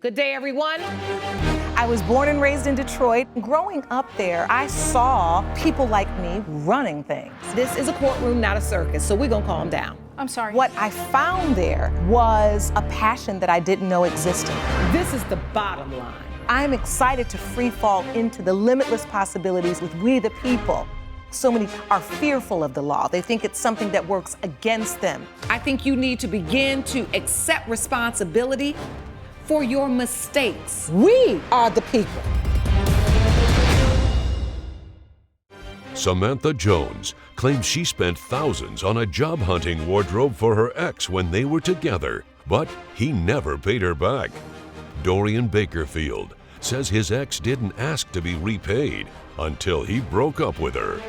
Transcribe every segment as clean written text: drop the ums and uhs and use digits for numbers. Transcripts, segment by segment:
Good day, everyone. I was born and raised in Detroit. Growing up there, I saw people like me running things. This is a courtroom, not a circus, so we're gonna calm down. I'm sorry. What I found there was a passion that I didn't know existed. This is the bottom line. I'm excited to free fall into the limitless possibilities with we the people. So many are fearful of the law. They think it's something that works against them. I think you need to begin to accept responsibility for your mistakes. We are the people. Samantha Jones claims she spent thousands on a job hunting wardrobe for her ex when they were together, but he never paid her back. Dorian Bakerfield says his ex didn't ask to be repaid until he broke up with her.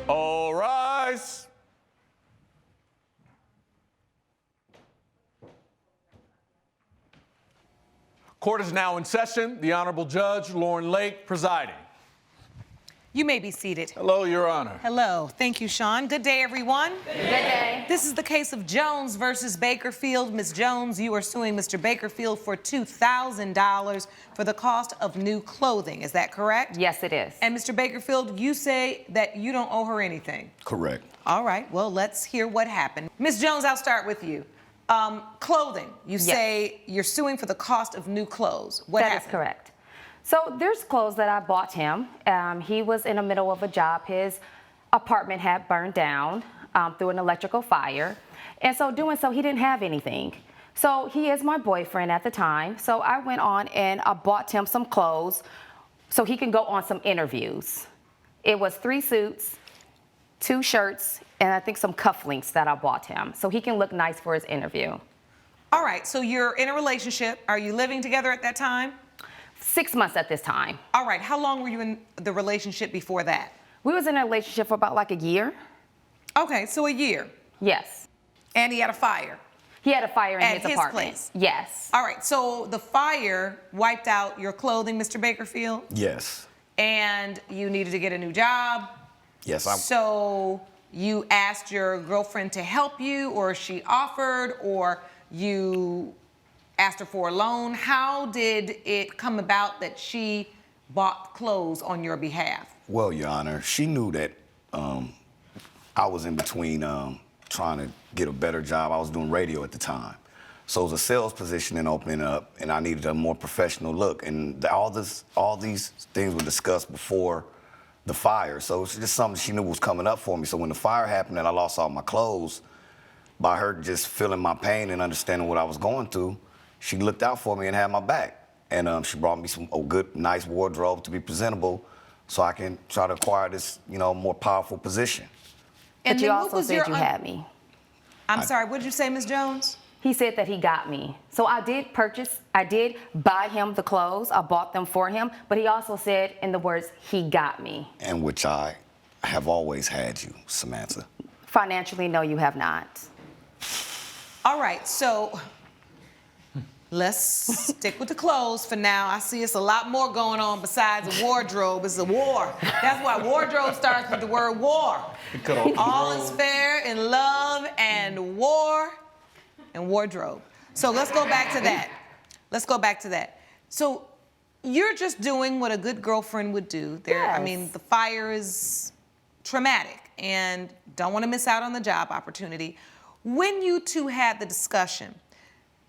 All rise. Court is now in session. The Honorable Judge Lauren Lake presiding. You may be seated. Hello, Your Honor. Hello. Thank you, Sean. Good day, everyone. Good day. This is the case of Jones versus Bakerfield. Ms. Jones, you are suing Mr. Bakerfield for $2,000 for the cost of new clothing. Is that correct? Yes, it is. And Mr. Bakerfield, you say that you don't owe her anything. Correct. All right. Well, let's hear what happened. Ms. Jones, I'll start with you. Clothing. You say you're suing for the cost of new clothes. What happened? That is correct. So there's clothes that I bought him. He was in the middle of a job. His apartment had burned down through an electrical fire. And so doing so, he didn't have anything. So he is my boyfriend at the time. So I went on and I bought him some clothes so he can go on some interviews. It was 3 suits, 2 shirts, and I think some cufflinks that I bought him so he can look nice for his interview. All right. So you're in a relationship. Are you living together at that time? 6 months at this time. All right. How long were you in the relationship before that? We was in a relationship for about like a year. Okay, so a year. Yes. And he had a fire. He had a fire in At his his apartment. place? Yes. All right, so the fire wiped out your clothing, Mr. Bakerfield, Yes. and you needed to get a new job. Yes. So you asked your girlfriend to help you, or she offered, or you asked her for a loan. How did it come about that she bought clothes on your behalf? Well, Your Honor, she knew that I was in between trying to get a better job. I was doing radio at the time. So it was a sales position and opening up, and I needed a more professional look. And all these things were discussed before the fire. So it's just something she knew was coming up for me. So when the fire happened and I lost all my clothes, by her just feeling my pain and understanding what I was going through, she looked out for me and had my back. And she brought me a good, nice wardrobe to be presentable so I can try to acquire this, more powerful position. And But you then what also was said your you had me. I'm sorry, what did you say, Ms. Jones? He said that he got me. So I did buy him the clothes. I bought them for him. But he also said in the words, he got me. And which I have always had you, Samantha. Financially, no, you have not. All right, so let's stick with the clothes for now. I see it's a lot more going on besides a wardrobe. It's a war. That's why wardrobe starts with the word war. All is fair in love and war and wardrobe. So let's go back to that. So you're just doing what a good girlfriend would do. I mean, the fire is traumatic and don't want to miss out on the job opportunity. When you two had the discussion,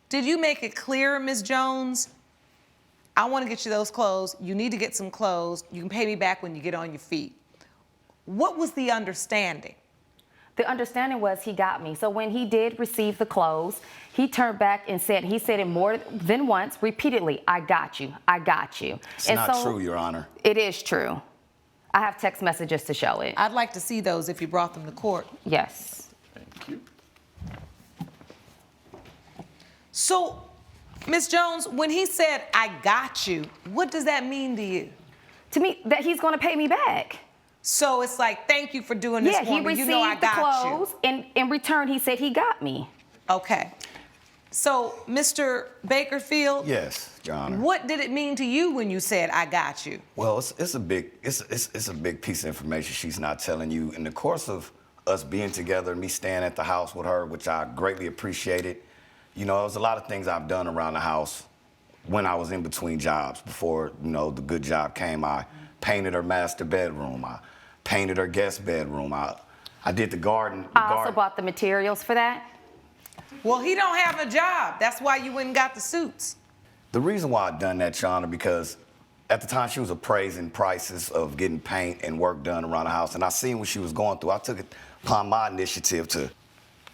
did you make it clear, Ms. Jones, I want to get you those clothes. You need to get some clothes. You can pay me back when you get on your feet. What was the understanding? The understanding was he got me. So when he did receive the clothes, he turned back and said it more than once, repeatedly, I got you, I got you. It's not true, Your Honor. It is true. I have text messages to show it. I'd like to see those if you brought them to court. Yes. Thank you. So, Ms. Jones, when he said, I got you, what does that mean to you? To me, that he's going to pay me back. So it's like, thank you for doing this for me. He received I the got clothes, and in return, he said he got me. Okay. So, Mr. Bakerfield? Yes, Your Honor. What did it mean to you when you said, I got you? Well, it's a big piece of information she's not telling you. In the course of us being together, me staying at the house with her, which I greatly appreciated, there was a lot of things I've done around the house when I was in between jobs, before, you know, the good job came, I painted her master bedroom. I painted her guest bedroom. I did the garden. I also bought the materials for that. Well, he don't have a job. That's why you went and got the suits. The reason why I done that, Your Honor, because at the time she was appraising prices of getting paint and work done around the house, and I seen what she was going through. I took it upon my initiative to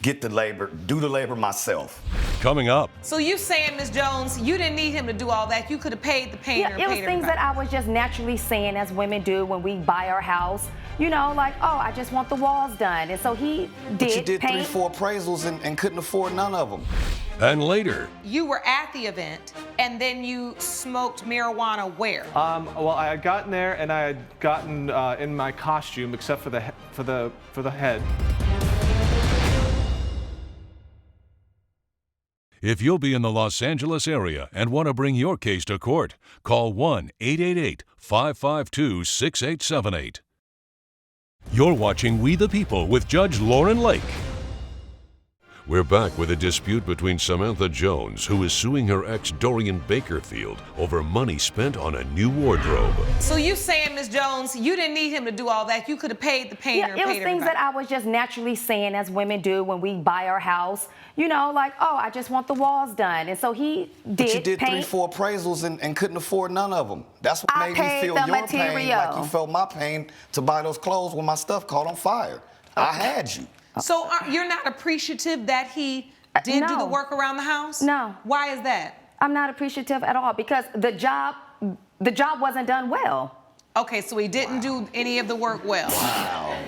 get the labor, do the labor myself. Coming up, So you saying, Ms. Jones, you didn't need him to do all that. You could have paid the painter. Yeah, it was paid things everybody. that I was just naturally saying as women do when we buy our house. You know, like, oh, I just want the walls done. And so he did But you did paint. 3-4 appraisals and couldn't afford none of them. and later, You were at the event, and then you smoked marijuana where? Well, I had gotten there and I had gotten in my costume, except for the head. if you'll be in the Los Angeles area and want to bring your case to court, call 1-888-552-6878. You're watching We the People with Judge Lauren Lake. We're back with a dispute between Samantha Jones, who is suing her ex Dorian Bakerfield over money spent on a new wardrobe. So you saying, Ms. Jones, you didn't need him to do all that. You could have paid the painter. Yeah, it was paid things that everybody. I was just naturally saying as women do when we buy our house. You know, like, oh, I just want the walls done. And so he did But you did paint. 3-4 appraisals and couldn't afford none of them. That's what I made me paid feel the your pain material. like you felt my pain to buy those clothes when my stuff caught on fire. I had you. So you're not appreciative that he did do the No. work around the house? No. Why is that? I'm not appreciative at all because the job wasn't done well. Okay, so he didn't do any of the work well.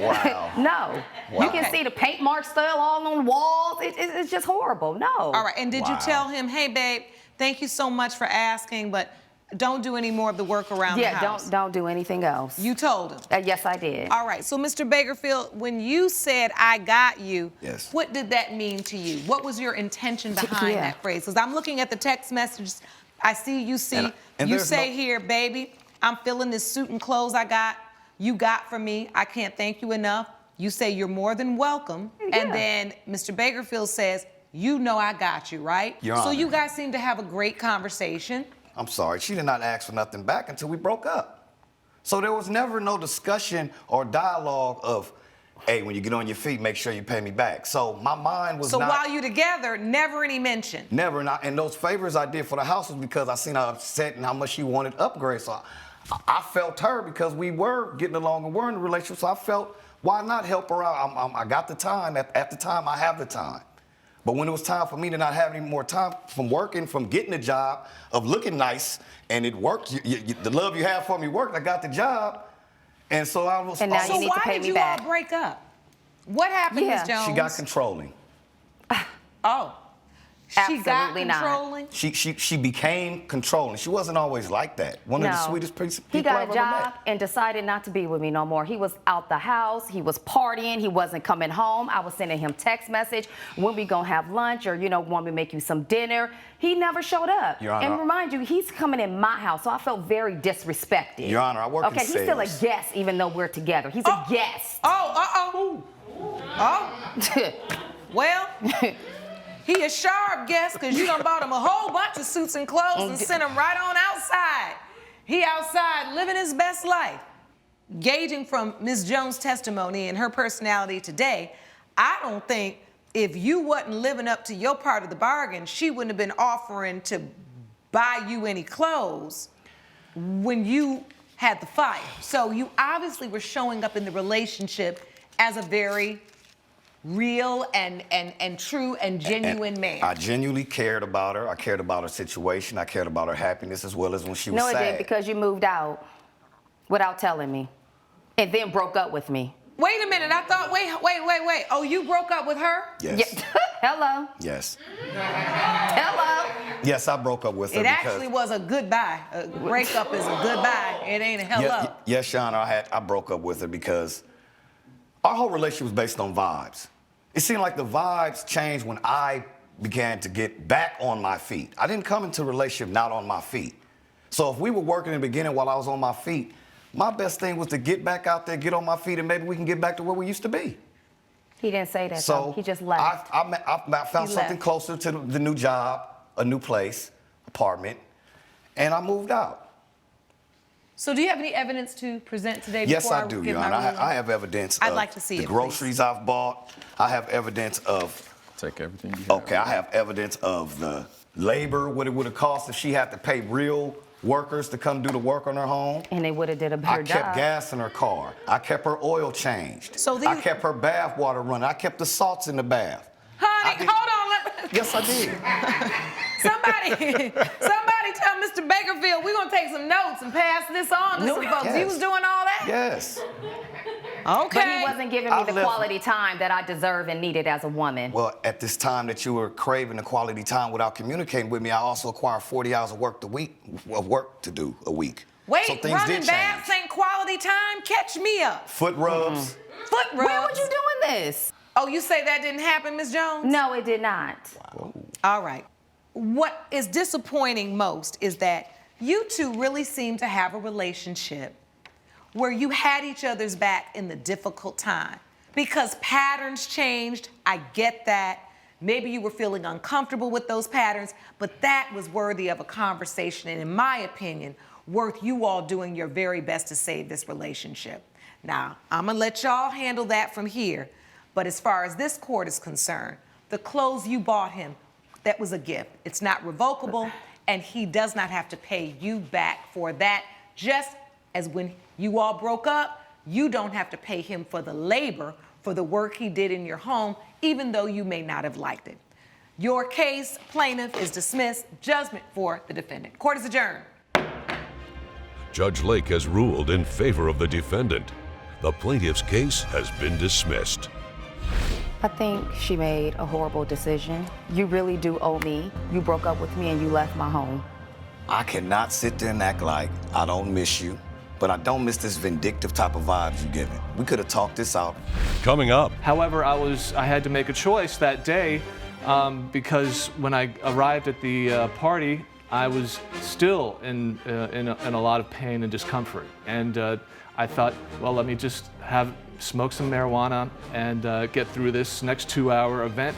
Wow. No. You can Okay. see the paint marks still all on the walls. It's just horrible. No. All right, and did you Wow. tell him, hey, babe, thank you so much for asking, but don't do any more of the work around the Yeah, house? don't do anything else. You told him. Yes, I did. All right, so Mr. Bakerfield, when you said, I got you, Yes. what did that mean to you? What was your intention behind Yeah. that phrase? Because I'm looking at the text messages. I see you And you there's say no- here, baby, I'm feeling this suit and clothes you got for me. I can't thank you enough. You say you're more than welcome. Yeah. And then Mr. Bakerfield says, you know I got you, right? Your So Honor. you guys seem to have a great conversation. I'm sorry. She did not ask for nothing back until we broke up. So there was never no discussion or dialogue of, hey, when you get on your feet, make sure you pay me back. So my mind was So not... while you're together, never any mention. Never. And those favors I did for the house was because I seen her upset and how much she wanted upgrades. So I felt her because we were getting along and were in a relationship. So I felt, why not help her out? I got the time. At the time, I have the time. But when it was time for me to not have any more time from working, from getting a job, of looking nice, and it worked, the love you have for me worked, I got the job. And so I was... And now So you need to why pay did me you back. all break up? What happened, Yeah. Ms. Jones? She got controlling. Oh. She got Absolutely not. controlling? She became controlling. She wasn't always like that. One of the sweetest people He got I've a ever job met. and decided not to be with me no more. He was out the house. He was partying. He wasn't coming home. I was sending him text message. When we gonna have lunch, or want me to make you some dinner? He never showed up. Your Honor, and remind you, he's coming in my house, so I felt very disrespected. Your Honor, I work in Okay, he's still a sales. guest, even though we're together. He's a guest. Oh. Well, he a sharp guest because you done bought him a whole bunch of suits and clothes and sent him right on outside. He outside living his best life. Gauging from Ms. Jones' testimony and her personality today, I don't think if you wasn't living up to your part of the bargain, she wouldn't have been offering to buy you any clothes when you had the fire. So you obviously were showing up in the relationship as a very real and true and genuine man. I genuinely cared about her. I cared about her situation. I cared about her happiness as well as when she was No, it sad. didn't, because you moved out without telling me, and then broke up with me. Wait a minute, I thought, wait. Oh, you broke up with her? Yes. Yeah. Hello. Yes. Hello. Yes, I broke up with her It because... actually was a goodbye. A breakup is a goodbye. It ain't a hello. Yes, Shauna, I broke up with her because our whole relationship was based on vibes. It seemed like the vibes changed when I began to get back on my feet. I didn't come into a relationship not on my feet. So if we were working in the beginning while I was on my feet, my best thing was to get back out there, get on my feet, and maybe we can get back to where we used to be. He didn't say that, So though. He just left. I found He something left. closer to the new job, a new place, apartment, and I moved out. So do you have any evidence to present today? Yes, before I do, give Your my Honor. ruling? I have evidence I'd of like to see the it, groceries I've bought. I have evidence of, Take everything you have. okay, I have evidence of the labor, what it would have cost if she had to pay real workers to come do the work on her home. And they would have did a better I job. kept gas in her car. I kept her oil changed. So I these- kept her bath water running. I kept the salts in the bath. Honey, I did- hold on. Yes, I did. Somebody tell Mr. Bakerfield we're gonna take some notes and pass this on to some folks. Yes. You was doing all that? Yes. Okay. But he wasn't giving me I the left- quality time that I deserve and needed as a woman. Well, at this time that you were craving the quality time without communicating with me, I also acquired 40 hours of work to do a week. Wait, so things running did baths change. ain't quality time? Catch me up. Foot rubs. Foot rubs. Where was you doing this? Oh, you say that didn't happen, Ms. Jones? No, it did not. All right. What is disappointing most is that you two really seem to have a relationship where you had each other's back in the difficult time because patterns changed. I get that. Maybe you were feeling uncomfortable with those patterns, but that was worthy of a conversation and, in my opinion, worth you all doing your very best to save this relationship. Now, I'm gonna let y'all handle that from here, but as far as this court is concerned, the clothes you bought him, that was a gift. It's not revocable, and he does not have to pay you back for that, just as when you all broke up, you don't have to pay him for the labor, for the work he did in your home, even though you may not have liked it. Your case, plaintiff, is dismissed. Judgment for the defendant. Court is adjourned. Judge Lake has ruled in favor of the defendant. The plaintiff's case has been dismissed. I think she made a horrible decision. You really do owe me. You broke up with me and you left my home. I cannot sit there and act like I don't miss you, but I don't miss this vindictive type of vibes you're giving. We could have talked this out. Coming up, However, I had to make a choice that day because when I arrived at the party, I was still in a lot of pain and discomfort. And I thought, well, let me just smoke some marijuana and get through this next 2-hour event.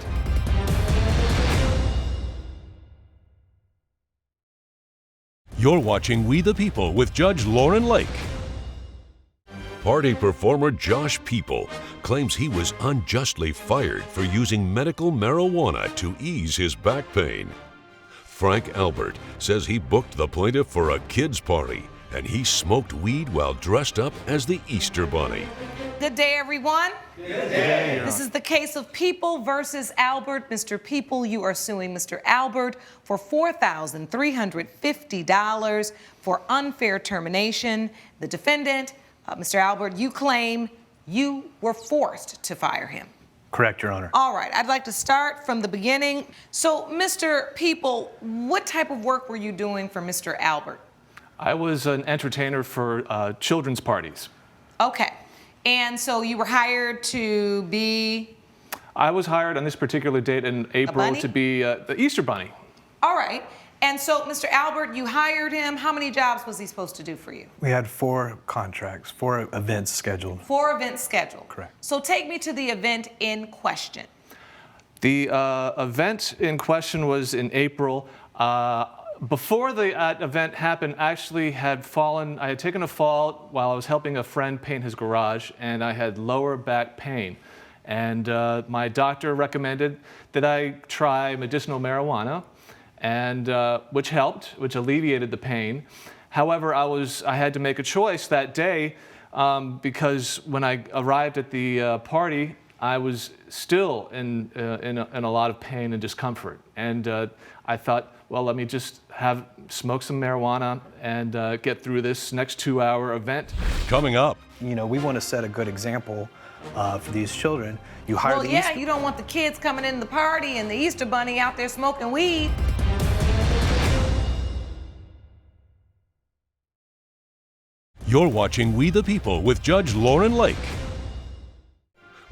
you're watching We the People with Judge Lauren Lake. Party performer Josh People claims he was unjustly fired for using medical marijuana to ease his back pain. Frank Albert says he booked the plaintiff for a kids' party and he smoked weed while dressed up as the Easter Bunny. Good day, everyone. Good day. This is the case of People versus Albert. Mr. People, you are suing Mr. Albert for $4,350 for unfair termination. The defendant, Mr. Albert, you claim you were forced to fire him. Correct, Your Honor. All right, I'd like to start from the beginning. So, Mr. People, what type of work were you doing for Mr. Albert? I was an entertainer for children's parties. Okay. And so you were hired to be? I was hired on this particular date in April bunny? to be the Easter Bunny. All right. And so, Mr. Albert, you hired him. How many jobs was he supposed to do for you? We had 4 contracts, 4 events scheduled. 4 events scheduled. Correct. So take me to the event in question. The event in question was in April. Before the event happened, I had taken a fall while I was helping a friend paint his garage, and I had lower back pain. And my doctor recommended that I try medicinal marijuana, and which helped, which alleviated the pain. However, I had to make a choice that day because when I arrived at the party, I was still in a lot of pain and discomfort. And I thought, well, let me just smoke some marijuana and get through this next 2-hour event. Coming up, You know, we want to set a good example for these children. You hire Well, the yeah, Easter... you don't want the kids coming in the party and the Easter Bunny out there smoking weed. you're watching We the People with Judge Lauren Lake.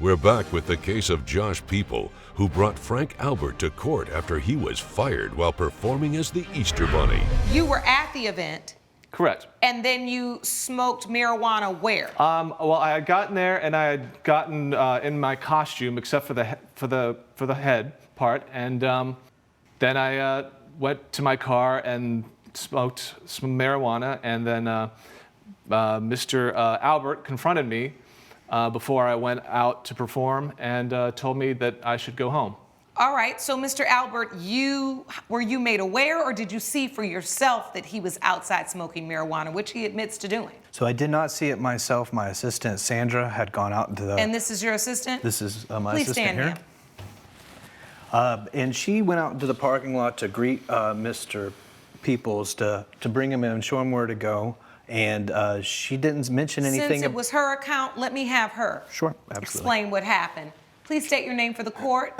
We're back with the case of Josh People, who brought Frank Albert to court after he was fired while performing as the Easter Bunny. You were at the event, Correct. and then you smoked marijuana where? Well, I had gotten there and I had gotten in my costume, except for the head part, and then I went to my car and smoked some marijuana, and then Mr. Albert confronted me before I went out to perform and told me that I should go home. All right, so Mr. Albert, were you made aware, or did you see for yourself that he was outside smoking marijuana, which he admits to doing? So I did not see it myself. My assistant, Sandra, had gone out into the... And this is your assistant? This is my Please assistant stand, here. And she went out into the parking lot to greet Mr. Peoples to bring him in and show him where to go. And she didn't mention anything. Since it was her account, let me have her. Sure, absolutely. Explain what happened. Please state your name for the court.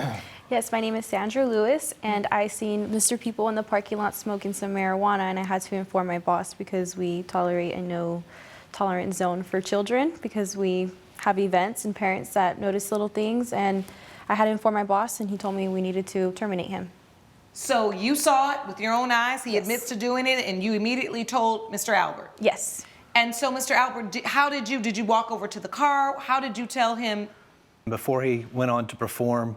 Yes, my name is Sandra Lewis, and I seen Mr. People in the parking lot smoking some marijuana, and I had to inform my boss because we tolerate a no tolerance zone for children because we have events and parents that notice little things, and I had to inform my boss, and he told me we needed to terminate him. So you saw it with your own eyes, he Yes. admits to doing it, and you immediately told Mr. Albert? Yes. And so, Mr. Albert, how did you walk over to the car? How did you tell him? Before he went on to perform,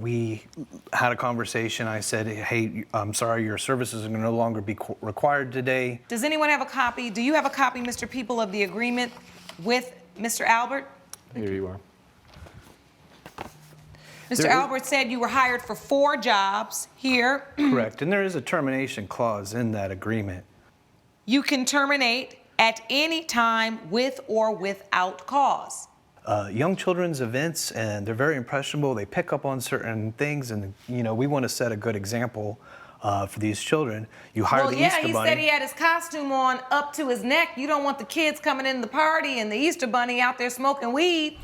we had a conversation. I said, hey, I'm sorry, your services are no longer be required today. Does anyone have a copy? Do you have a copy, Mr. People, of the agreement with Mr. Albert? Here you are. Mr. Albert said you were hired for 4 jobs here. Correct, and there is a termination clause in that agreement. You can terminate at any time with or without cause. Young children's events, and they're very impressionable. They pick up on certain things, and we want to set a good example for these children. You hire the Easter he Bunny. said he had his costume on up to his neck. You don't want the kids coming in the party and the Easter Bunny out there smoking weed.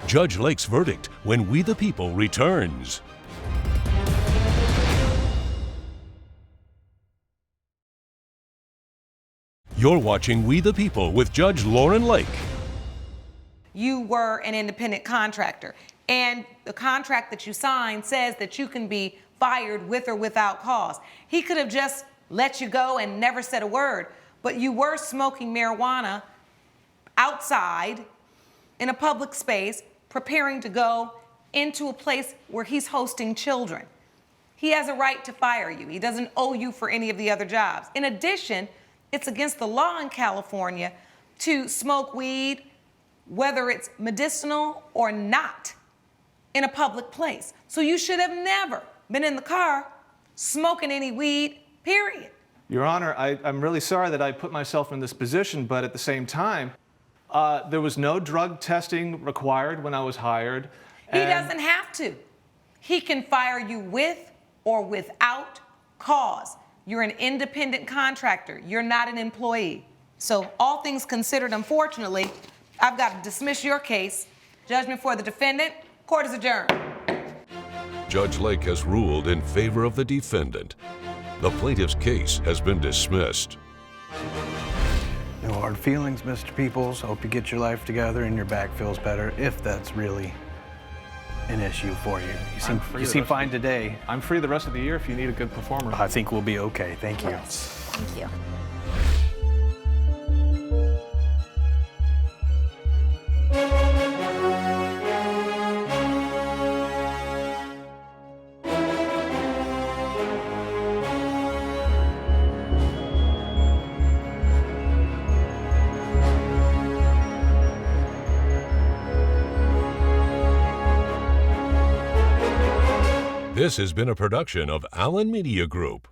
Judge Lake's verdict when We the People returns. You're watching We the People with Judge Lauren Lake. You were an independent contractor, and the contract that you signed says that you can be fired with or without cause. He could have just let you go and never said a word, but you were smoking marijuana outside in a public space, preparing to go into a place where he's hosting children. He has a right to fire you. He doesn't owe you for any of the other jobs. In addition, it's against the law in California to smoke weed, whether it's medicinal or not, in a public place. So you should have never been in the car smoking any weed, period. Your Honor, I'm really sorry that I put myself in this position, but at the same time, there was no drug testing required when I was hired. He doesn't have to. He can fire you with or without cause. You're an independent contractor. You're not an employee. So all things considered, unfortunately, I've got to dismiss your case. Judgment for the defendant. Court is adjourned. Judge Lake has ruled in favor of the defendant. The plaintiff's case has been dismissed. No hard feelings, Mr. Peoples. Hope you get your life together and your back feels better, if that's really an issue for you. You seem fine today. I'm free the rest of the year if you need a good performer. I think we'll be okay. Thank you. Thank you. This has been a production of Allen Media Group.